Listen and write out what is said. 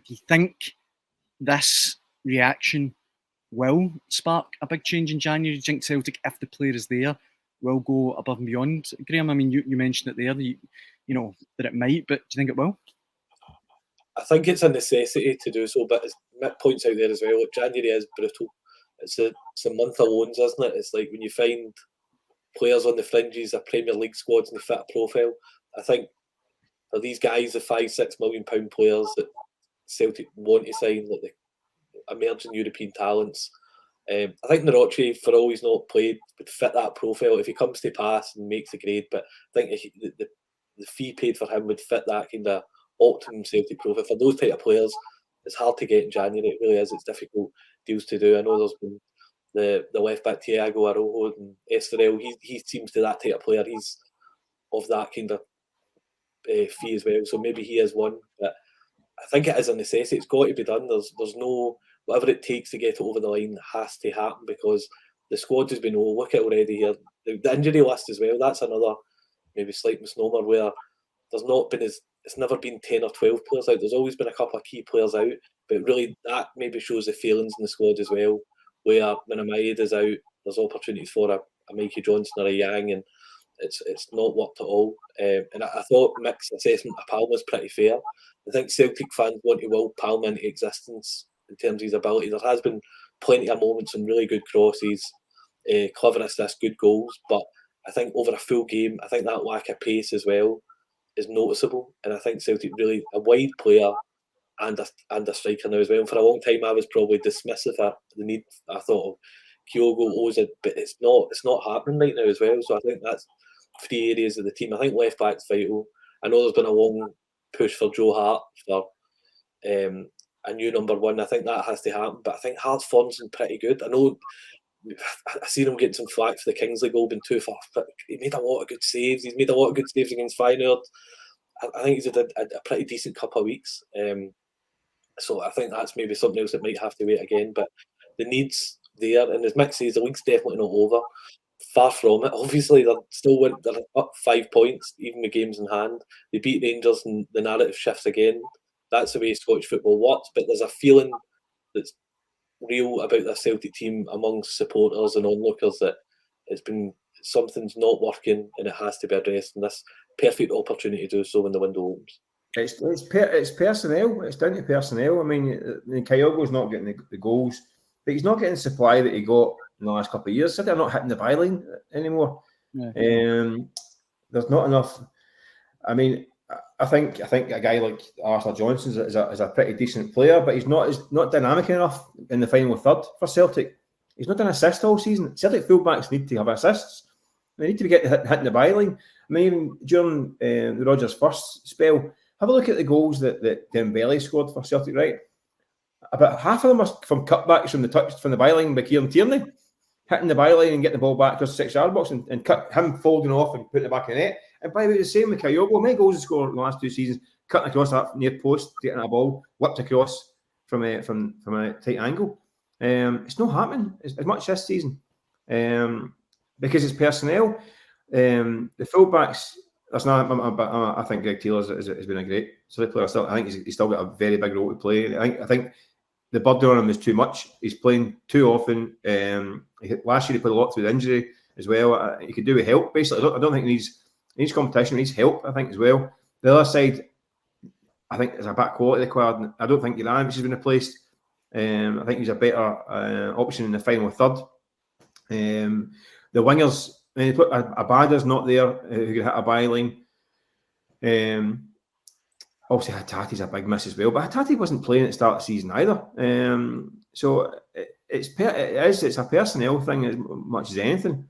Do you think this reaction will spark a big change in January? Do you think Celtic, if the player is there, will go above and beyond? Graham, I mean, you mentioned it there, that it might, but do you think it will? I think it's a necessity to do so, but as Mick points out there as well, January is brutal. It's a month of loans, isn't it? It's like when you find players on the fringes of Premier League squads and they fit a profile. I think for these guys, the £5-6 million players that Celtic want to sign, like the emerging European talents, I think Naroche, for all he's not played, would fit that profile if he comes to pass and makes the grade. But I think the fee paid for him would fit that kind of optimum Celtic profile. For those type of players, it's hard to get in January. It really is. It's difficult deals to do. I know there's been the left back Thiago Arojo and Estrel. He seems to that type of player. He's of that kind of fee as well. So maybe he is one. But I think it is a necessity. It's got to be done. There's no, whatever it takes to get it over the line has to happen, because the squad has been, look at already here. The injury list as well, that's another maybe slight misnomer where there's not been it's never been 10 or 12 players out. There's always been a couple of key players out, but really that maybe shows the failings in the squad as well, where when Amaya is out, there's opportunities for a Mikey Johnson or a Yang, and it's not worked at all. And I thought Mick's assessment of Palma was pretty fair. I think Celtic fans want to will Palma into existence in terms of his ability. There has been plenty of moments and really good crosses, clever assists, good goals, but I think over a full game, I think that lack of pace as well is noticeable. And I think Celtic really a wide player and a striker now as well. And for a long time, I was probably dismissive of the need. I thought of Kyogo, Oza, but it's not happening right now as well. So I think that's 3 areas of the team. I think left back's vital. I know there's been a long push for Joe Hart for a new number one. I think that has to happen. But I think Hart's form's been pretty good. I know I seen him getting some flack for the Kingsley goal being too far, but he made a lot of good saves. He's made a lot of good saves against Feyenoord. I think he's had a pretty decent couple of weeks. So I think that's maybe something else that might have to wait again. But the needs there, and as Mick says, the league's definitely not over. Far from it. Obviously, they're up 5 points, even with games in hand. They beat Rangers, and the narrative shifts again. That's the way Scottish football works. But there's a feeling that's real about the Celtic team amongst supporters and onlookers that something's not working and it has to be addressed. And this perfect opportunity to do so when the window opens. It's personnel. It's down to personnel. I mean, Kyogo's not getting the goals, but he's not getting the supply that he got in the last couple of years. So they're not hitting the byline anymore. Yeah. There's not enough. I mean, I think a guy like Arthur Johnson is a pretty decent player, but he's not dynamic enough in the final third for Celtic. He's not done assists all season. Celtic fullbacks need to have assists. They need to be hitting the byline. I mean, even during the Rodgers' first spell, have a look at the goals that Dembele scored for Celtic, right? About half of them are from cutbacks from the byline by Kieran Tierney, hitting the byline and getting the ball back across the 6-yard box and cut him folding off and putting it back in the net. And by the way, the same with Kyogo. Many goals he scored in the last 2 seasons, cutting across that near post, getting a ball, whipped across from a tight angle. It's not happening as much this season because it's personnel. The fullbacks. That's not. I think Greg Taylor has been a great silly player. I think he's still got a very big role to play. I think the burden on him is too much. He's playing too often. Last year he played a lot through the injury as well. He could do with help. Basically, I don't think he needs competition. He needs help. I think as well. The other side, I think there's a back quality required. I don't think Juranovic has been replaced. I think he's a better option in the final third. The wingers. I mean, Abada's not there who can hit a byline. Obviously, Hatati's a big miss as well, but Hatati wasn't playing at the start of the season either. So it's a personnel thing as much as anything.